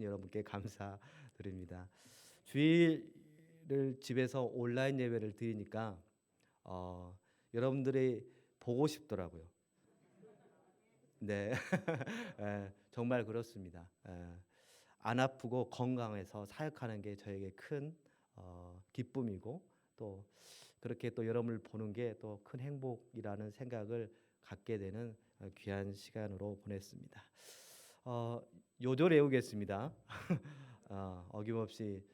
여러분께 감사드립니다. 주일을 집에서 온라인 예배를 드리니까 여러분들이 보고 싶더라고요. 네, 정말 그렇습니다. 안 아프고 건강해서 사역하는 게 저에게 큰 기쁨이고 또 그렇게 또 여러분을 보는 게 또 큰 행복이라는 생각을 갖게 되는 귀한 시간으로 보냈습니다. 요절 외우겠습니다. 어김없이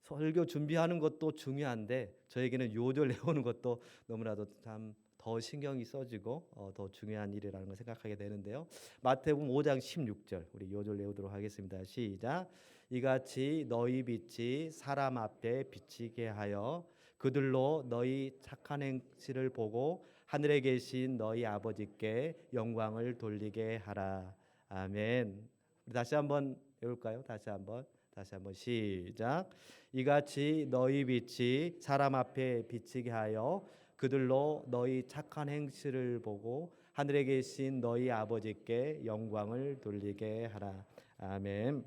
설교 준비하는 것도 중요한데 저에게는 요절 외우는 것도 너무나도 참 더 신경이 써지고 더 중요한 일이라는 걸 생각하게 되는데요. 마태복음 5장 16절 우리 요절 외우도록 하겠습니다. 시작. 이같이 너희 빛이 사람 앞에 비치게 하여 그들로 너희 착한 행실을 보고 하늘에 계신 너희 아버지께 영광을 돌리게 하라. 아멘. 우리 다시 한번 외울까요? 다시 한번 시작. 이같이 너희 빛이 사람 앞에 비치게 하여 그들로 너희 착한 행실을 보고 하늘에 계신 너희 아버지께 영광을 돌리게 하라. 아멘.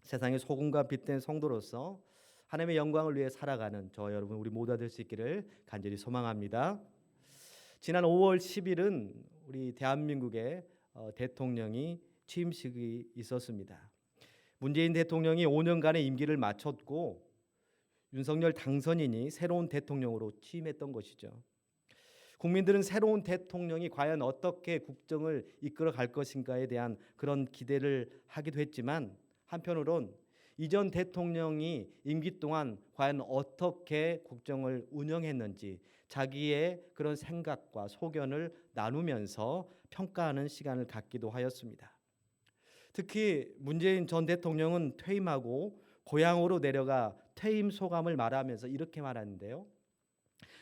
세상의 소금과 빛된 성도로서 하나님의 영광을 위해 살아가는 저 여러분 우리 모두가 될 수 있기를 간절히 소망합니다. 지난 5월 10일은 우리 대한민국의 대통령이 취임식이 있었습니다. 문재인 대통령이 5년간의 임기를 마쳤고 윤석열 당선인이 새로운 대통령으로 취임했던 것이죠. 국민들은 새로운 대통령이 과연 어떻게 국정을 이끌어 갈 것인가에 대한 그런 기대를 하기도 했지만 한편으론 이전 대통령이 임기 동안 과연 어떻게 국정을 운영했는지 자기의 그런 생각과 소견을 나누면서 평가하는 시간을 갖기도 하였습니다. 특히 문재인 전 대통령은 퇴임하고 고향으로 내려가 퇴임 소감을 말하면서 이렇게 말하는데요.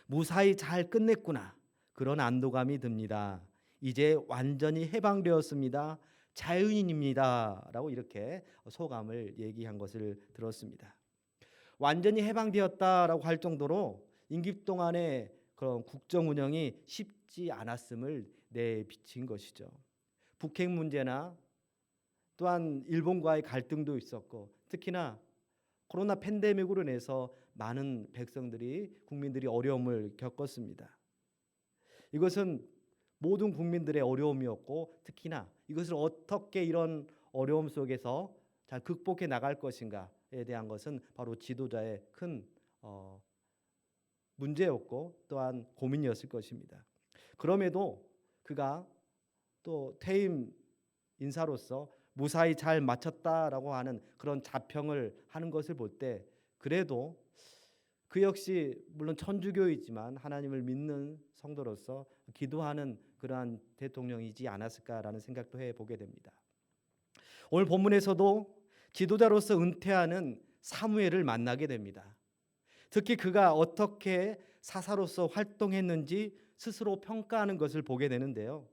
무사히 잘 끝냈구나. 그런 안도감이 듭니다. 이제 완전히 해방되었습니다. 자연인입니다. 라고 이렇게 소감을 얘기한 것을 들었습니다. 완전히 해방되었다라고 할 정도로 임기 동안의 그런 국정 운영이 쉽지 않았음을 내비친 것이죠. 북핵 문제나 또한 일본과의 갈등도 있었고 특히나 코로나 팬데믹으로 인해서 많은 백성들이 국민들이 어려움을 겪었습니다. 이것은 모든 국민들의 어려움이었고 특히나 이것을 어떻게 이런 어려움 속에서 잘 극복해 나갈 것인가에 대한 것은 바로 지도자의 큰 문제였고 또한 고민이었을 것입니다. 그럼에도 그가 또 퇴임 인사로서 무사히 잘 마쳤다라고 하는 그런 자평을 하는 것을 볼 때 그래도 그 역시 물론 천주교이지만 하나님을 믿는 성도로서 기도하는 그러한 대통령이지 않았을까라는 생각도 해보게 됩니다. 오늘 본문에서도 지도자로서 은퇴하는 사무엘을 만나게 됩니다. 특히 그가 어떻게 사사로서 활동했는지 스스로 평가하는 것을 보게 되는데요.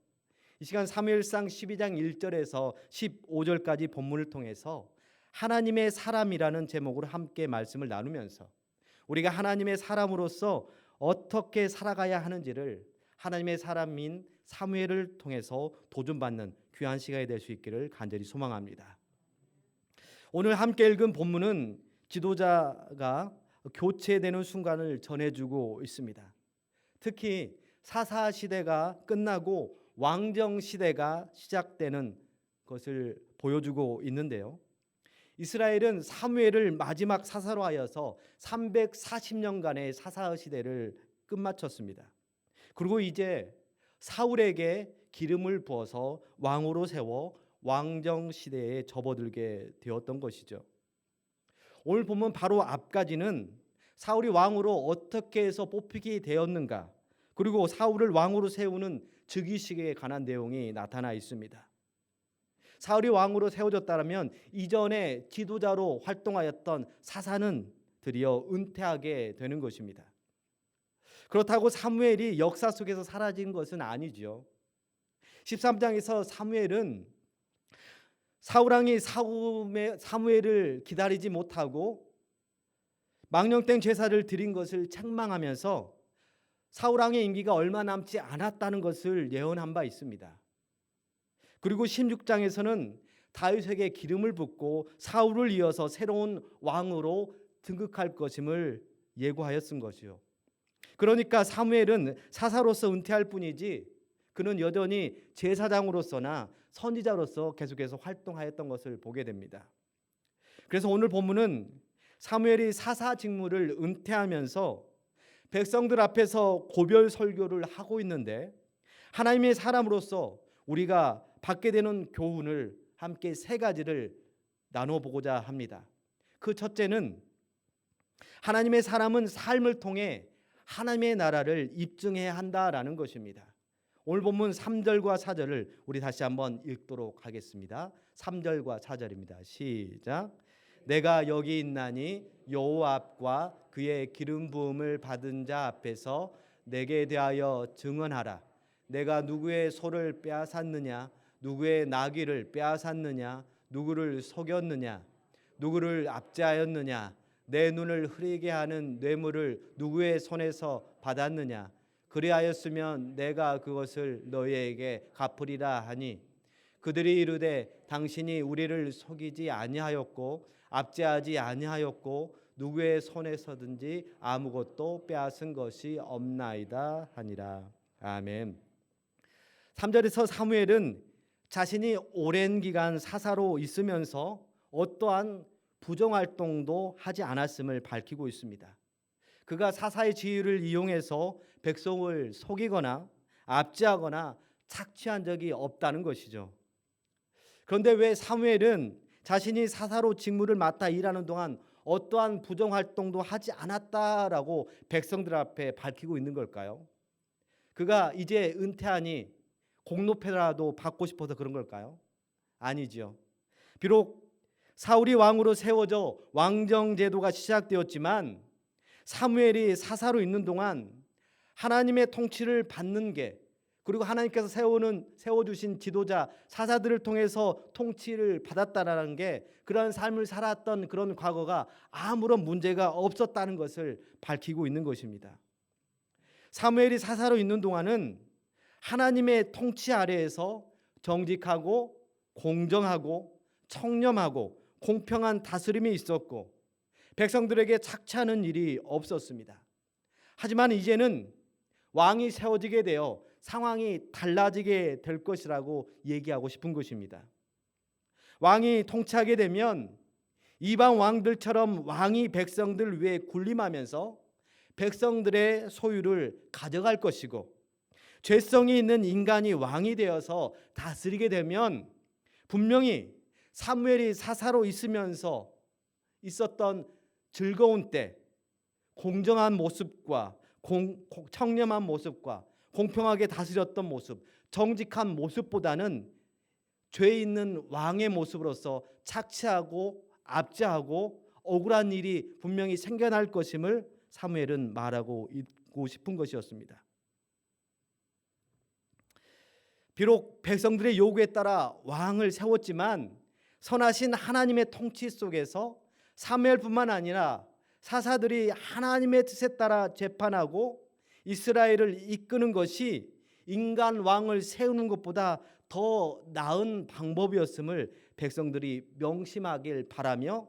이 시간 사무엘상 12장 1절에서 15절까지 본문을 통해서 하나님의 사람이라는 제목으로 함께 말씀을 나누면서 우리가 하나님의 사람으로서 어떻게 살아가야 하는지를 하나님의 사람인 사무엘을 통해서 도전받는 귀한 시간이 될 수 있기를 간절히 소망합니다. 오늘 함께 읽은 본문은 지도자가 교체되는 순간을 전해주고 있습니다. 특히 사사 시대가 끝나고 왕정 시대가 시작되는 것을 보여주고 있는데요. 이스라엘은 사무엘을 마지막 사사로 하여서 340년간의 사사 시대를 끝마쳤습니다. 그리고 이제 사울에게 기름을 부어서 왕으로 세워 왕정 시대에 접어들게 되었던 것이죠. 오늘 보면 바로 앞까지는 사울이 왕으로 어떻게 해서 뽑히게 되었는가, 그리고 사울을 왕으로 세우는 즉위식에 관한 내용이 나타나 있습니다. 사울이 왕으로 세워졌다면 이전에 지도자로 활동하였던 사사는 드디어 은퇴하게 되는 것입니다. 그렇다고 사무엘이 역사 속에서 사라진 것은 아니죠. 13장에서 사무엘은 사울왕이 사무엘을 기다리지 못하고 망령된 제사를 드린 것을 책망하면서 사울왕의 임기가 얼마 남지 않았다는 것을 예언한 바 있습니다. 그리고 16장에서는 다윗에게 기름을 붓고 사울을 이어서 새로운 왕으로 등극할 것임을 예고하여 쓴 것이요. 그러니까 사무엘은 사사로서 은퇴할 뿐이지 그는 여전히 제사장으로서나 선지자로서 계속해서 활동하였던 것을 보게 됩니다. 그래서 오늘 본문은 사무엘이 사사 직무를 은퇴하면서 백성들 앞에서 고별 설교를 하고 있는데 하나님의 사람으로서 우리가 받게 되는 교훈을 함께 세 가지를 나눠보고자 합니다. 그 첫째는 하나님의 사람은 삶을 통해 하나님의 나라를 입증해야 한다라는 것입니다. 오늘 본문 3절과 4절을 우리 다시 한번 읽도록 하겠습니다. 3절과 4절입니다. 시작. 내가 여기 있나니 여호와 앞과 그의 기름 부음을 받은 자 앞에서 내게 대하여 증언하라. 내가 누구의 소를 빼앗았느냐, 누구의 나귀를 빼앗았느냐, 누구를 속였느냐, 누구를 압제하였느냐, 내 눈을 흐리게 하는 뇌물을 누구의 손에서 받았느냐, 그리하였으면 내가 그것을 너희에게 갚으리라 하니 그들이 이르되 당신이 우리를 속이지 아니하였고 압제하지 아니하였고 누구의 손에서든지 아무것도 빼앗은 것이 없나이다 하니라. 아멘. 3절에서 사무엘은 자신이 오랜 기간 사사로 있으면서 어떠한 부정활동도 하지 않았음을 밝히고 있습니다. 그가 사사의 지위를 이용해서 백성을 속이거나 압제하거나 착취한 적이 없다는 것이죠. 그런데 왜 사무엘은 자신이 사사로 직무를 맡아 일하는 동안 어떠한 부정활동도 하지 않았다라고 백성들 앞에 밝히고 있는 걸까요? 그가 이제 은퇴하니 공로패라도 받고 싶어서 그런 걸까요? 아니죠. 비록 사울이 왕으로 세워져 왕정 제도가 시작되었지만 사무엘이 사사로 있는 동안 하나님의 통치를 받는 게, 그리고 하나님께서 세워주신 지도자 사사들을 통해서 통치를 받았다라는 게, 그런 삶을 살았던 그런 과거가 아무런 문제가 없었다는 것을 밝히고 있는 것입니다. 사무엘이 사사로 있는 동안은 하나님의 통치 아래에서 정직하고 공정하고 청렴하고 공평한 다스림이 있었고 백성들에게 착취하는 일이 없었습니다. 하지만 이제는 왕이 세워지게 되어 상황이 달라지게 될 것이라고 얘기하고 싶은 것입니다. 왕이 통치하게 되면 이방 왕들처럼 왕이 백성들 위에 군림하면서 백성들의 소유를 가져갈 것이고, 죄성이 있는 인간이 왕이 되어서 다스리게 되면 분명히 사무엘이 사사로 있으면서 있었던 즐거운 때, 공정한 모습과 청렴한 모습과 공평하게 다스렸던 모습, 정직한 모습보다는 죄 있는 왕의 모습으로서 착취하고 압제하고 억울한 일이 분명히 생겨날 것임을 사무엘은 말하고 있고 싶은 것이었습니다. 비록 백성들의 요구에 따라 왕을 세웠지만 선하신 하나님의 통치 속에서 사무엘뿐만 아니라 사사들이 하나님의 뜻에 따라 재판하고 이스라엘을 이끄는 것이 인간 왕을 세우는 것보다 더 나은 방법이었음을 백성들이 명심하길 바라며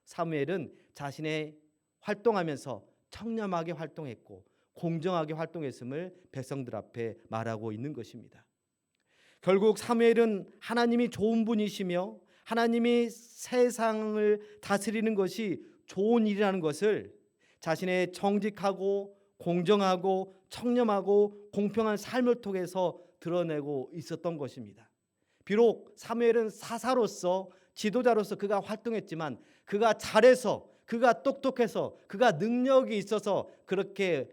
사무엘은 자신의 활동하면서 청렴하게 활동했고 공정하게 활동했음을 백성들 앞에 말하고 있는 것입니다. 결국 사무엘은 하나님이 좋은 분이시며 하나님이 세상을 다스리는 것이 좋은 일이라는 것을 자신의 정직하고 공정하고 청렴하고 공평한 삶을 통해서 드러내고 있었던 것입니다. 비록 사무엘은 사사로서 지도자로서 그가 활동했지만 그가 잘해서, 그가 똑똑해서, 그가 능력이 있어서 그렇게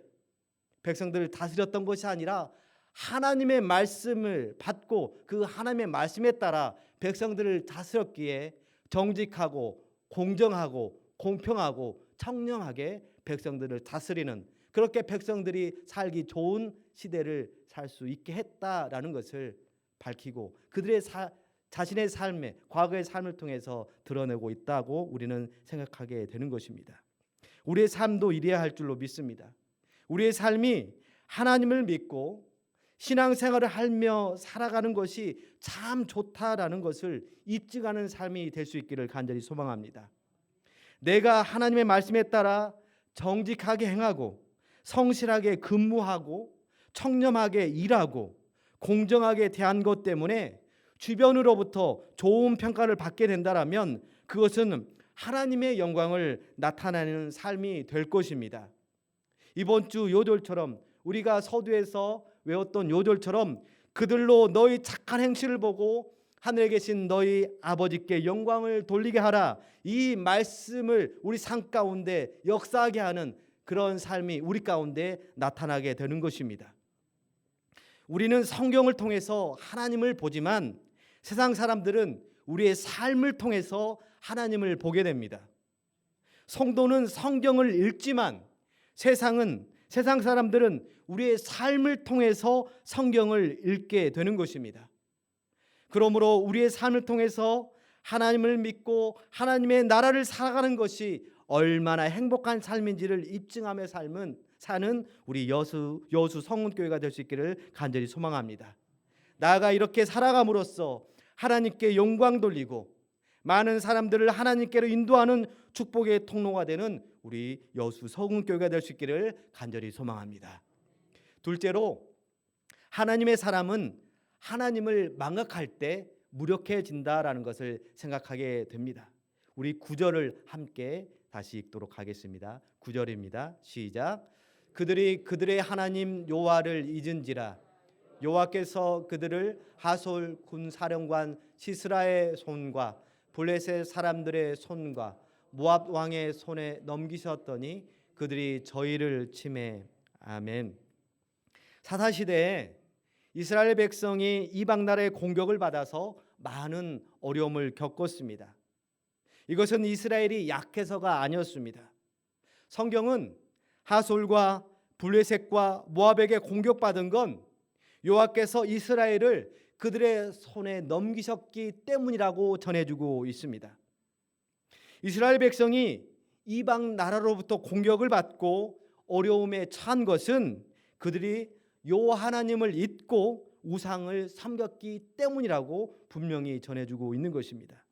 백성들을 다스렸던 것이 아니라 하나님의 말씀을 받고 그 하나님의 말씀에 따라 백성들을 다스렸기에 정직하고 공정하고 공평하고 청렴하게 백성들을 다스리는, 그렇게 백성들이 살기 좋은 시대를 살 수 있게 했다라는 것을 밝히고 그들의 자신의 삶의 과거의 삶을 통해서 드러내고 있다고 우리는 생각하게 되는 것입니다. 우리의 삶도 이래야 할 줄로 믿습니다. 우리의 삶이 하나님을 믿고 신앙생활을 하며 살아가는 것이 참 좋다라는 것을 입증하는 삶이 될 수 있기를 간절히 소망합니다. 내가 하나님의 말씀에 따라 정직하게 행하고 성실하게 근무하고 청렴하게 일하고 공정하게 대한 것 때문에 주변으로부터 좋은 평가를 받게 된다면 그것은 하나님의 영광을 나타내는 삶이 될 것입니다. 이번 주 요절처럼 우리가 서두에서 외웠던 요절처럼 그들로 너희 착한 행실을 보고 하늘에 계신 너희 아버지께 영광을 돌리게 하라. 이 말씀을 우리 삶 가운데 역사하게 하는 그런 삶이 우리 가운데 나타나게 되는 것입니다. 우리는 성경을 통해서 하나님을 보지만 세상 사람들은 우리의 삶을 통해서 하나님을 보게 됩니다. 성도는 성경을 읽지만 세상 사람들은 우리의 삶을 통해서 성경을 읽게 되는 것입니다. 그러므로 우리의 삶을 통해서 하나님을 믿고 하나님의 나라를 살아가는 것이 얼마나 행복한 삶인지를 입증하며 사는 우리 여수 성문교회가 될 수 있기를 간절히 소망합니다. 나아가 이렇게 살아감으로써 하나님께 영광 돌리고 많은 사람들을 하나님께로 인도하는 축복의 통로가 되는 우리 여수 성문교회가 될 수 있기를 간절히 소망합니다. 둘째로, 하나님의 사람은 하나님을 망각할 때 무력해진다라는 것을 생각하게 됩니다. 우리 9절을 함께 다시 읽도록 하겠습니다. 9절입니다. 시작. 그들이 그들의 하나님 여호와를 잊은지라 여호와께서 그들을 하솔 군사령관 시스라의 손과 블레셋 사람들의 손과 모압 왕의 손에 넘기셨더니 그들이 저희를 치매. 아멘. 사사시대에 이스라엘 백성이 이방 나라의 공격을 받아서 많은 어려움을 겪었습니다. 이것은 이스라엘이 약해서가 아니었습니다. 성경은 하솔과 블레셋과 모압에게 공격받은 건 여호와께서 이스라엘을 그들의 손에 넘기셨기 때문이라고 전해주고 있습니다. 이스라엘 백성이 이방 나라로부터 공격을 받고 어려움에 처한 것은 그들이 여호와 하나님을 잊고 우상을 섬겼기 때문이라고 분명히 전해주고 있는 것입니다.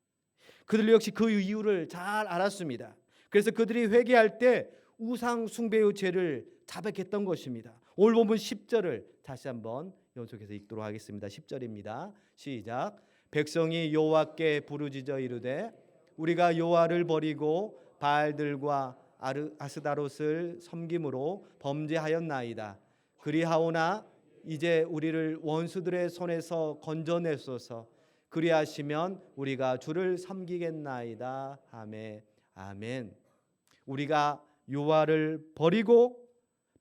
그들 역시 그 이유를 잘 알았습니다. 그래서 그들이 회개할 때 우상 숭배의 죄를 자백했던 것입니다. 오늘 본문 10절을 다시 한번 연속해서 읽도록 하겠습니다. 10절입니다. 시작. 백성이 여호와께 부르짖어 이르되 우리가 여호와를 버리고 바알들과 아스다롯을 섬김으로 범죄하였나이다. 그리하오나 이제 우리를 원수들의 손에서 건져내소서. 그리하시면 우리가 주를 섬기겠나이다. 아멘. 아멘. 우리가 여호와를 버리고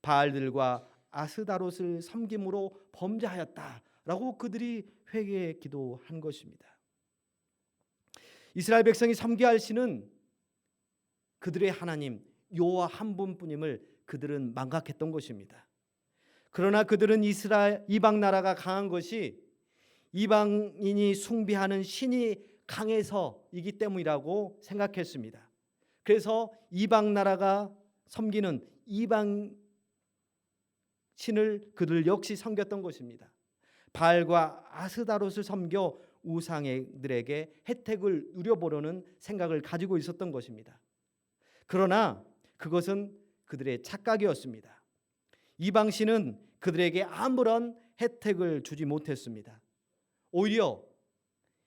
바알들과 아스다롯을 섬김으로 범죄하였다라고 그들이 회개의 기도한 것입니다. 이스라엘 백성이 섬겨야 할 신은 그들의 하나님 여호와 한 분뿐임을 그들은 망각했던 것입니다. 그러나 그들은 이방 나라가 강한 것이 이방인이 숭배하는 신이 강해서이기 때문이라고 생각했습니다. 그래서 이방 나라가 섬기는 이방 신을 그들 역시 섬겼던 것입니다. 바알과 아스다롯을 섬겨 우상들에게 혜택을 누려보려는 생각을 가지고 있었던 것입니다. 그러나 그것은 그들의 착각이었습니다. 이방 신은 그들에게 아무런 혜택을 주지 못했습니다. 오히려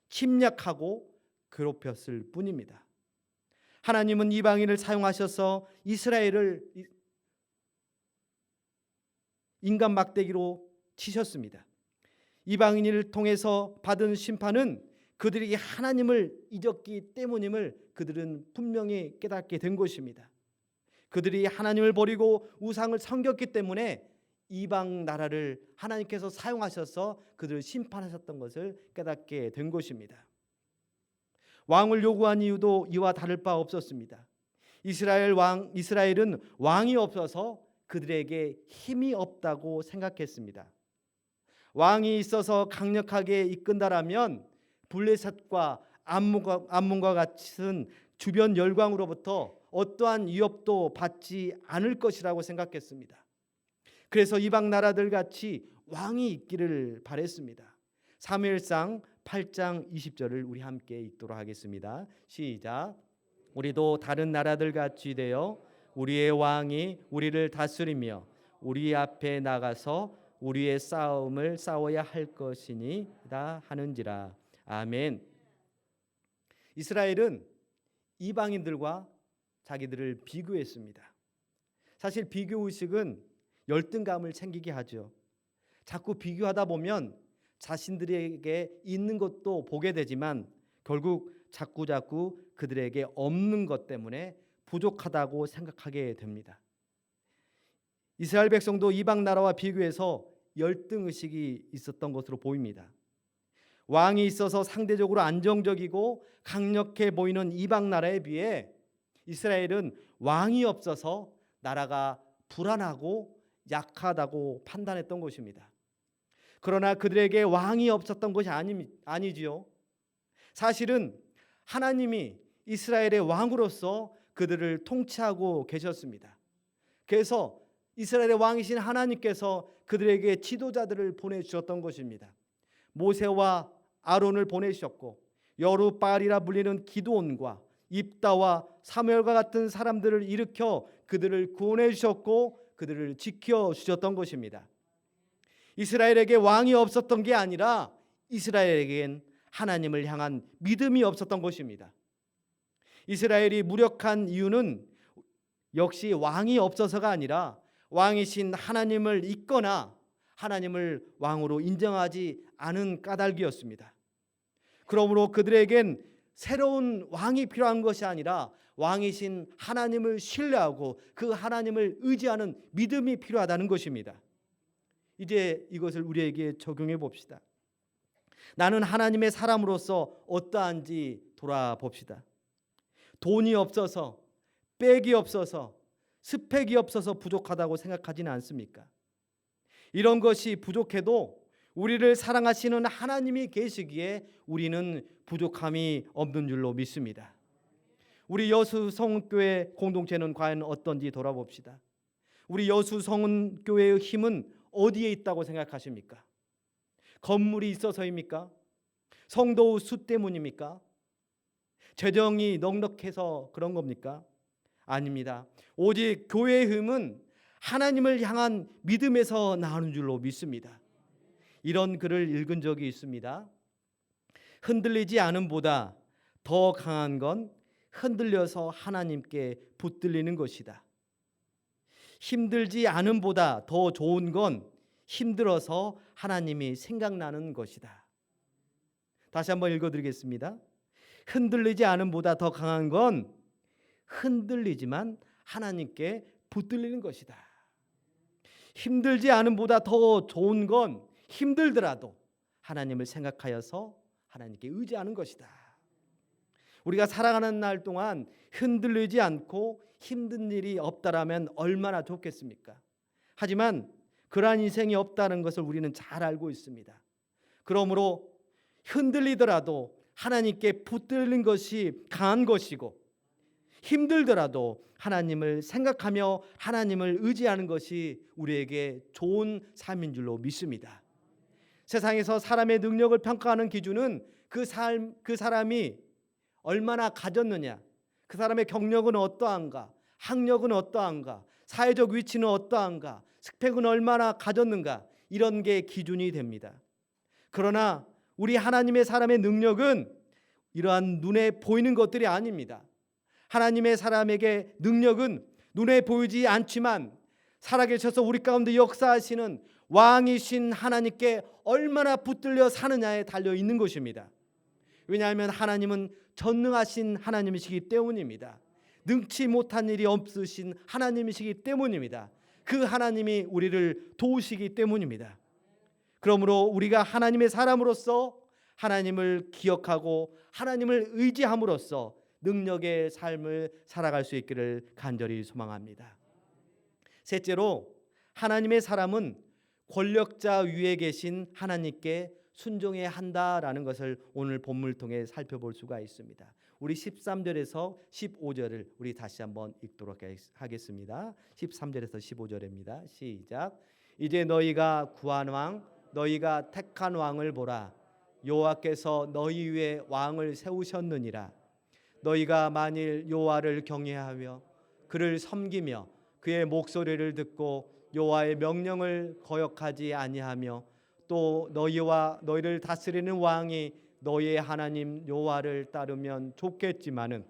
침략하고 괴롭혔을 뿐입니다. 하나님은 이방인을 사용하셔서 이스라엘을 인간 막대기로 치셨습니다. 이방인을 통해서 받은 심판은 그들이 하나님을 잊었기 때문임을 그들은 분명히 깨닫게 된 것입니다. 그들이 하나님을 버리고 우상을 섬겼기 때문에 이방 나라를 하나님께서 사용하셔서 그들을 심판하셨던 것을 깨닫게 된 것입니다. 왕을 요구한 이유도 이와 다를 바 없었습니다. 이스라엘은 왕이 없어서 그들에게 힘이 없다고 생각했습니다. 왕이 있어서 강력하게 이끈다라면 블레셋과 암몬과 같은 주변 열강으로부터 어떠한 위협도 받지 않을 것이라고 생각했습니다. 그래서 이방 나라들 같이 왕이 있기를 바랬습니다. 사무엘상 8장 20절을 우리 함께 읽도록 하겠습니다. 시작. 우리도 다른 나라들 같이 되어 우리의 왕이 우리를 다스리며 우리 앞에 나가서 우리의 싸움을 싸워야 할 것이니라 하는지라. 아멘. 이스라엘은 이방인들과 자기들을 비교했습니다. 사실 비교의식은 열등감을 챙기게 하죠. 자꾸 비교하다 보면 자신들에게 있는 것도 보게 되지만 결국 자꾸 그들에게 없는 것 때문에 부족하다고 생각하게 됩니다. 이스라엘 백성도 이방 나라와 비교해서 열등의식이 있었던 것으로 보입니다. 왕이 있어서 상대적으로 안정적이고 강력해 보이는 이방 나라에 비해 이스라엘은 왕이 없어서 나라가 불안하고 약하다고 판단했던 것입니다. 그러나 그들에게 왕이 없었던 것이 아니지요. 사실은 하나님이 이스라엘의 왕으로서 그들을 통치하고 계셨습니다. 그래서 이스라엘의 왕이신 하나님께서 그들에게 지도자들을 보내주셨던 것입니다. 모세와 아론을 보내주셨고 여룻바알이라 불리는 기드온과 입다와 사무엘과 같은 사람들을 일으켜 그들을 구원해 주셨고 그들을 지켜 주셨던 것입니다. 이스라엘에게 왕이 없었던 게 아니라 이스라엘에겐 하나님을 향한 믿음이 없었던 것입니다. 이스라엘이 무력한 이유는 역시 왕이 없어서가 아니라 왕이신 하나님을 잊거나 하나님을 왕으로 인정하지 않은 까닭이었습니다. 그러므로 그들에겐 새로운 왕이 필요한 것이 아니라 왕이신 하나님을 신뢰하고 그 하나님을 의지하는 믿음이 필요하다는 것입니다. 이제 이것을 우리에게 적용해 봅시다. 나는 하나님의 사람으로서 어떠한지 돌아봅시다. 돈이 없어서, 백이 없어서, 스펙이 없어서 부족하다고 생각하지는 않습니까? 이런 것이 부족해도 우리를 사랑하시는 하나님이 계시기에 우리는 부족함이 없는 줄로 믿습니다. 우리 여수성교회 공동체는 과연 어떤지 돌아봅시다. 우리 여수성교회의 힘은 어디에 있다고 생각하십니까? 건물이 있어서입니까? 성도 수 때문입니까? 재정이 넉넉해서 그런 겁니까? 아닙니다. 오직 교회의 힘은 하나님을 향한 믿음에서 나오는 줄로 믿습니다. 이런 글을 읽은 적이 있습니다. 흔들리지 않음보다 더 강한 건 흔들려서 하나님께 붙들리는 것이다. 힘들지 않음보다 더 좋은 건 힘들어서 하나님이 생각나는 것이다. 다시 한번 읽어드리겠습니다. 흔들리지 않음보다 더 강한 건 흔들리지만 하나님께 붙들리는 것이다. 힘들지 않음보다 더 좋은 건 힘들더라도 하나님을 생각하여서 하나님께 의지하는 것이다. 우리가 살아가는 날 동안 흔들리지 않고 힘든 일이 없다라면 얼마나 좋겠습니까? 하지만 그러한 인생이 없다는 것을 우리는 잘 알고 있습니다. 그러므로 흔들리더라도 하나님께 붙들린 것이 강한 것이고 힘들더라도 하나님을 생각하며 하나님을 의지하는 것이 우리에게 좋은 삶인 줄로 믿습니다. 세상에서 사람의 능력을 평가하는 기준은 그 사람이 얼마나 가졌느냐, 그 사람의 경력은 어떠한가, 학력은 어떠한가, 사회적 위치는 어떠한가, 스펙은 얼마나 가졌는가, 이런 게 기준이 됩니다. 그러나 우리 하나님의 사람의 능력은 이러한 눈에 보이는 것들이 아닙니다. 하나님의 사람에게 능력은 눈에 보이지 않지만 살아계셔서 우리 가운데 역사하시는 왕이신 하나님께 얼마나 붙들려 사느냐에 달려 있는 것입니다. 왜냐하면 하나님은 전능하신 하나님이시기 때문입니다. 능치 못한 일이 없으신 하나님이시기 때문입니다. 그 하나님이 우리를 도우시기 때문입니다. 그러므로 우리가 하나님의 사람으로서 하나님을 기억하고 하나님을 의지함으로써 능력의 삶을 살아갈 수 있기를 간절히 소망합니다. 셋째로, 하나님의 사람은 권력자 위에 계신 하나님께 순종해야 한다라는 것을 오늘 본문을 통해 살펴볼 수가 있습니다. 우리 13절에서 15절을 우리 다시 한번 읽도록 하겠습니다. 13절에서 15절입니다. 시작. 이제 너희가 구한 왕, 너희가 택한 왕을 보라. 여호와께서 너희 위에 왕을 세우셨느니라. 너희가 만일 여호와를 경외하며 그를 섬기며 그의 목소리를 듣고 여호와의 명령을 거역하지 아니하며 또 너희와 너희를 다스리는 왕이 너희의 하나님 여호와를 따르면 좋겠지만은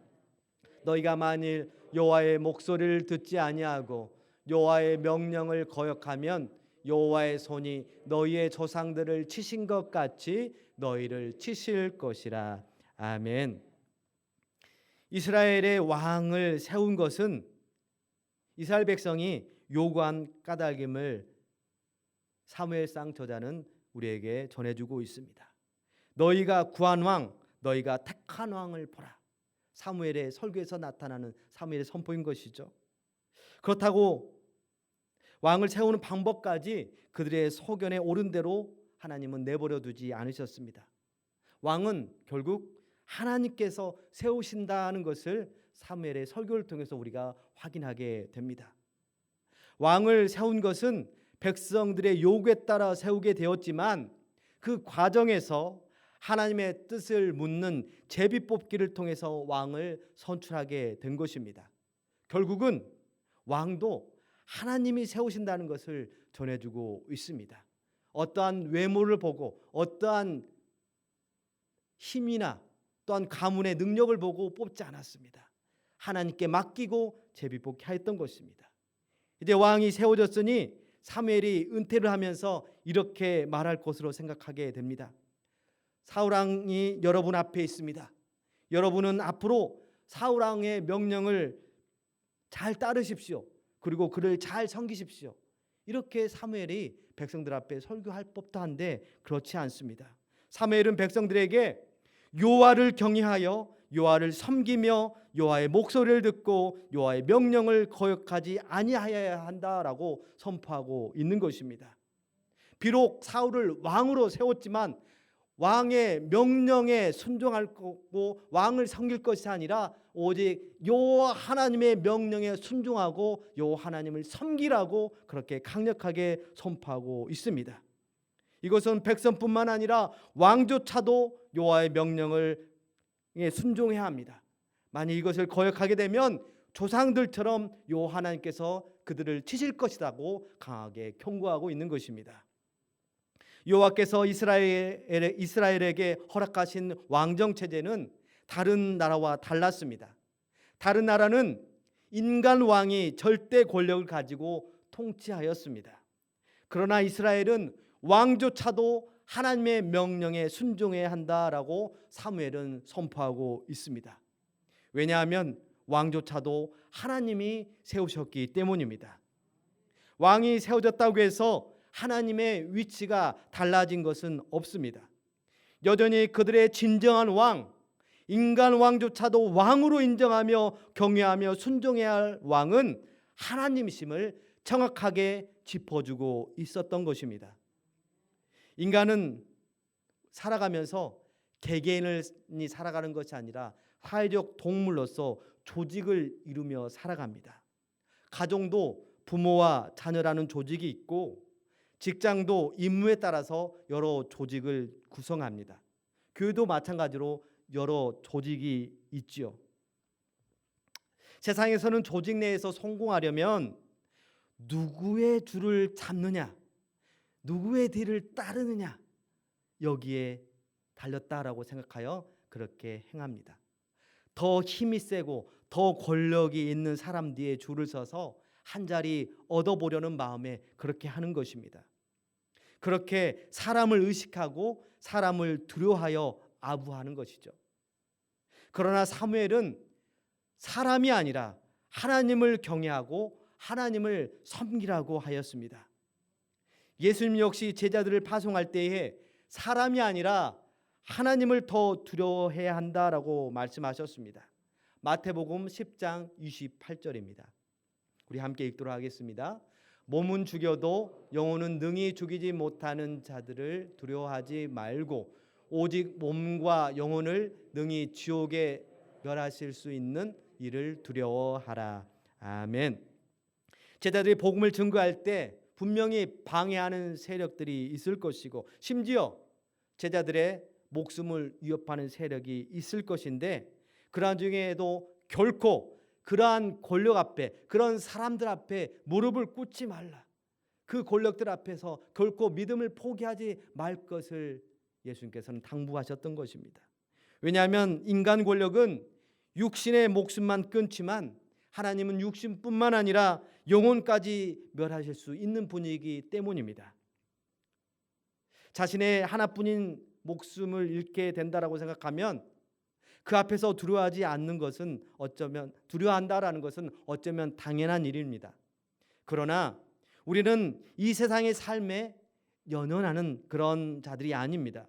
너희가 만일 여호와의 목소리를 듣지 아니하고 여호와의 명령을 거역하면 여호와의 손이 너희의 조상들을 치신 것 같이 너희를 치실 것이라. 아멘. 이스라엘의 왕을 세운 것은 이스라엘 백성이 요구한 까닭임을 사무엘상 저자는 우리에게 전해주고 있습니다. 너희가 구한 왕, 너희가 택한 왕을 보라. 사무엘의 설교에서 나타나는 사무엘의 선포인 것이죠. 그렇다고 왕을 세우는 방법까지 그들의 소견에 옳은 대로 하나님은 내버려 두지 않으셨습니다. 왕은 결국 하나님께서 세우신다는 것을 사무엘의 설교를 통해서 우리가 확인하게 됩니다. 왕을 세운 것은 백성들의 요구에 따라 세우게 되었지만 그 과정에서 하나님의 뜻을 묻는 제비뽑기를 통해서 왕을 선출하게 된 것입니다. 결국은 왕도 하나님이 세우신다는 것을 전해주고 있습니다. 어떠한 외모를 보고 어떠한 힘이나 또한 가문의 능력을 보고 뽑지 않았습니다. 하나님께 맡기고 제비뽑기 하였던 것입니다. 이제 왕이 세워졌으니 사무엘이 은퇴를 하면서 이렇게 말할 것으로 생각하게 됩니다. 사울왕이 여러분 앞에 있습니다. 여러분은 앞으로 사울왕의 명령을 잘 따르십시오. 그리고 그를 잘 섬기십시오. 이렇게 사무엘이 백성들 앞에 설교할 법도 한데 그렇지 않습니다. 사무엘은 백성들에게 여호와를 경외하여 여호와를 섬기며 여호와의 목소리를 듣고 여호와의 명령을 거역하지 아니하여야 한다라고 선포하고 있는 것입니다. 비록 사울을 왕으로 세웠지만 왕의 명령에 순종할 거고 왕을 섬길 것이 아니라 오직 여호와 하나님의 명령에 순종하고 여호와 하나님을 섬기라고 그렇게 강력하게 선포하고 있습니다. 이것은 백성뿐만 아니라 왕조차도 여호와의 명령을 순종해야 합니다. 만약 이것을 거역하게 되면 조상들처럼 여호와 하나님께서 그들을 치실 것이라고 강하게 경고하고 있는 것입니다. 여호와께서 이스라엘에게 허락하신 왕정 체제는 다른 나라와 달랐습니다. 다른 나라는 인간 왕이 절대 권력을 가지고 통치하였습니다. 그러나 이스라엘은 왕조차도 하나님의 명령에 순종해야 한다라고 사무엘은 선포하고 있습니다. 왜냐하면 왕조차도 하나님이 세우셨기 때문입니다. 왕이 세워졌다고 해서 하나님의 위치가 달라진 것은 없습니다. 여전히 그들의 진정한 왕, 인간 왕조차도 왕으로 인정하며 경외하며 순종해야 할 왕은 하나님이심을 정확하게 짚어주고 있었던 것입니다. 인간은 살아가면서 개개인이 살아가는 것이 아니라 사회적 동물로서 조직을 이루며 살아갑니다. 가정도 부모와 자녀라는 조직이 있고 직장도 임무에 따라서 여러 조직을 구성합니다. 교회도 마찬가지로 여러 조직이 있지요. 세상에서는 조직 내에서 성공하려면 누구의 줄을 잡느냐, 누구의 뒤를 따르느냐 여기에 달렸다라고 생각하여 그렇게 행합니다. 더 힘이 세고 더 권력이 있는 사람 뒤에 줄을 서서 한 자리 얻어보려는 마음에 그렇게 하는 것입니다. 그렇게 사람을 의식하고 사람을 두려워하여 아부하는 것이죠. 그러나 사무엘은 사람이 아니라 하나님을 경외하고 하나님을 섬기라고 하였습니다. 예수님 역시 제자들을 파송할 때에 사람이 아니라 하나님을 더 두려워해야 한다라고 말씀하셨습니다. 마태복음 10장 28절입니다. 우리 함께 읽도록 하겠습니다. 몸은 죽여도 영혼은 능히 죽이지 못하는 자들을 두려워하지 말고 오직 몸과 영혼을 능히 지옥에 멸하실 수 있는 이를 두려워하라. 아멘. 제자들이 복음을 증거할 때 분명히 방해하는 세력들이 있을 것이고 심지어 제자들의 목숨을 위협하는 세력이 있을 것인데 그러한 중에도 결코 그러한 권력 앞에 그런 사람들 앞에 무릎을 꿇지 말라. 그 권력들 앞에서 결코 믿음을 포기하지 말 것을 예수님께서는 당부하셨던 것입니다. 왜냐하면 인간 권력은 육신의 목숨만 끊지만 하나님은 육신뿐만 아니라 영혼까지 멸하실 수 있는 분이기 때문입니다. 자신의 하나뿐인 목숨을 잃게 된다라고 생각하면 그 앞에서 두려워하지 않는 것은 두려워한다라는 것은 어쩌면 당연한 일입니다. 그러나 우리는 이 세상의 삶에 연연하는 그런 자들이 아닙니다.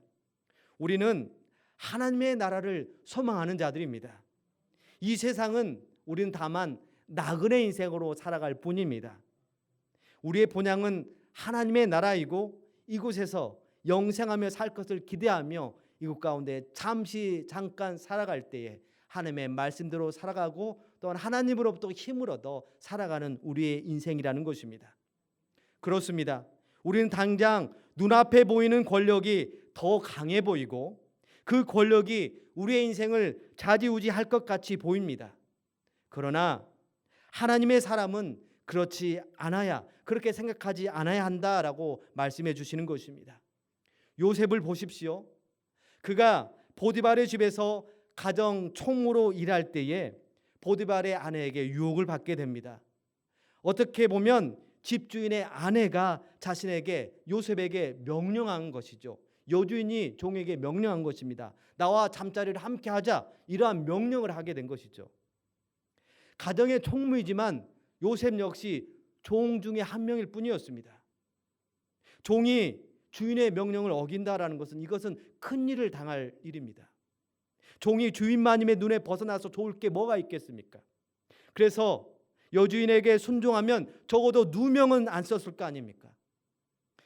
우리는 하나님의 나라를 소망하는 자들입니다. 이 세상은 우리는 다만 나그네 인생으로 살아갈 뿐입니다. 우리의 본향은 하나님의 나라이고 이곳에서 영생하며 살 것을 기대하며 이곳 가운데 잠깐 살아갈 때에 하나님의 말씀대로 살아가고 또한 하나님으로부터 힘을 얻어 살아가는 우리의 인생이라는 것입니다. 그렇습니다. 우리는 당장 눈앞에 보이는 권력이 더 강해 보이고 그 권력이 우리의 인생을 좌지우지할 것 같이 보입니다. 그러나 하나님의 사람은 그렇지 않아야, 그렇게 생각하지 않아야 한다라고 말씀해 주시는 것입니다. 요셉을 보십시오. 그가 보디발의 집에서 가정 총무로 일할 때에 보디발의 아내에게 유혹을 받게 됩니다. 어떻게 보면 집주인의 아내가 자신에게 요셉에게 명령한 것이죠. 여주인이 종에게 명령한 것입니다. 나와 잠자리를 함께 하자, 이러한 명령을 하게 된 것이죠. 가정의 총무이지만 요셉 역시 종 중에 한 명일 뿐이었습니다. 종이 주인의 명령을 어긴다라는 것은 이것은 큰 일을 당할 일입니다. 종이 주인마님의 눈에 벗어나서 좋을 게 뭐가 있겠습니까? 그래서 여주인에게 순종하면 적어도 누명은 안 썼을 거 아닙니까?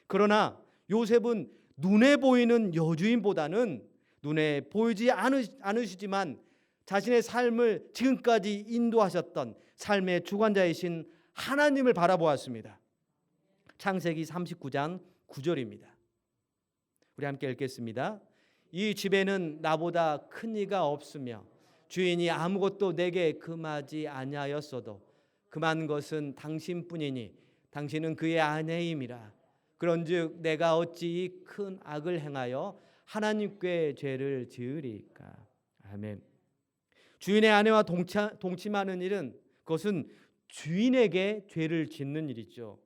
그러나 요셉은 눈에 보이는 여주인보다는 눈에 보이지 않으시지만 자신의 삶을 지금까지 인도하셨던 삶의 주관자이신 하나님을 바라보았습니다. 창세기 39장 9절입니다. 우리 함께 읽겠습니다. 이 집에는 나보다 큰 이가 없으며 주인이 아무것도 내게 금하지 아니하였어도 금한 것은 당신뿐이니 당신은 그의 아내임이라. 그런즉 내가 어찌 이 큰 악을 행하여 하나님께 죄를 지으리까. 아멘. 주인의 아내와 동침하는 일은 그것은 주인에게 죄를 짓는 일이죠.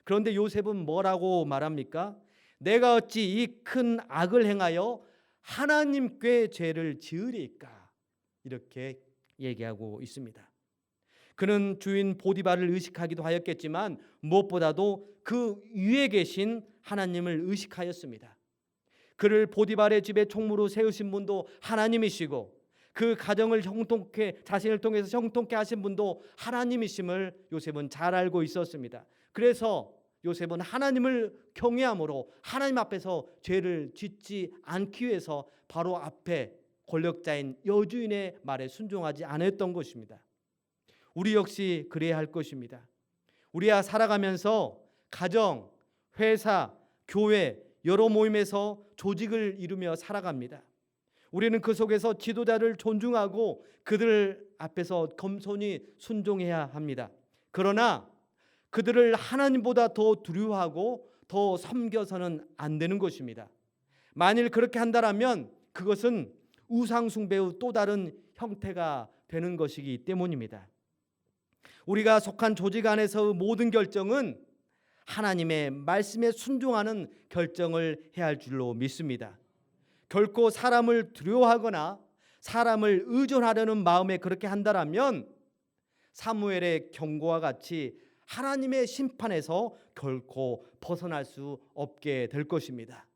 그런데 요셉은 뭐라고 말합니까? 내가 어찌 이 큰 악을 행하여 하나님께 죄를 지으리까. 이렇게 얘기하고 있습니다. 그는 주인 보디발을 의식하기도 하였겠지만 무엇보다도 그 위에 계신 하나님을 의식하였습니다. 그를 보디발의 집에 총무로 세우신 분도 하나님이시고 그 가정을 형통케, 자신을 통해서 형통케 하신 분도 하나님이심을 요셉은 잘 알고 있었습니다. 그래서 요셉은 하나님을 경외함으로 하나님 앞에서 죄를 짓지 않기 위해서 바로 앞에 권력자인 여주인의 말에 순종하지 않았던 것입니다. 우리 역시 그래야 할 것입니다. 우리야 살아가면서 가정, 회사, 교회 여러 모임에서 조직을 이루며 살아갑니다. 우리는 그 속에서 지도자를 존중하고 그들 앞에서 겸손히 순종해야 합니다. 그러나 그들을 하나님보다 더 두려워하고 더 섬겨서는 안 되는 것입니다. 만일 그렇게 한다면 그것은 우상 숭배의 또 다른 형태가 되는 것이기 때문입니다. 우리가 속한 조직 안에서의 모든 결정은 하나님의 말씀에 순종하는 결정을 해야 할 줄로 믿습니다. 결코 사람을 두려워하거나 사람을 의존하려는 마음에 그렇게 한다면 사무엘의 경고와 같이 하나님의 심판에서 결코 벗어날 수 없게 될 것입니다.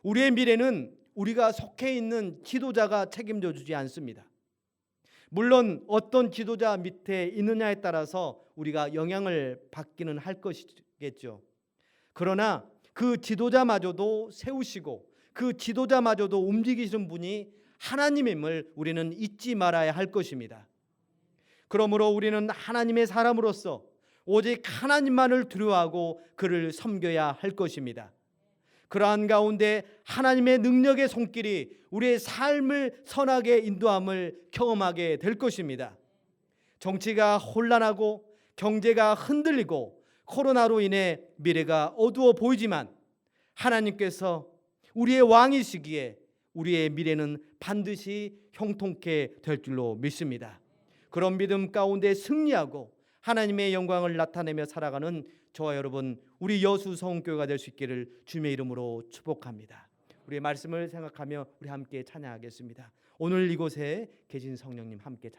우리의 미래는 우리가 속해 있는 지도자가 책임져 주지 않습니다. 물론 어떤 지도자 밑에 있느냐에 따라서 우리가 영향을 받기는 할 것이겠죠. 그러나 그 지도자마저도 세우시고 그 지도자마저도 움직이시는 분이 하나님임을 우리는 잊지 말아야 할 것입니다. 그러므로 우리는 하나님의 사람으로서 오직 하나님만을 두려워하고 그를 섬겨야 할 것입니다. 그러한 가운데 하나님의 능력의 손길이 우리의 삶을 선하게 인도함을 경험하게 될 것입니다. 정치가 혼란하고 경제가 흔들리고 코로나로 인해 미래가 어두워 보이지만 하나님께서 우리의 왕이시기에 우리의 미래는 반드시 형통케 될 줄로 믿습니다. 그런 믿음 가운데 승리하고 하나님의 영광을 나타내며 살아가는 저와 여러분, 우리 여수성교회가 될 수 있기를 주님의 이름으로 축복합니다. 우리의 말씀을 생각하며 우리 함께 찬양하겠습니다. 오늘 이곳에 계신 성령님 함께 찬양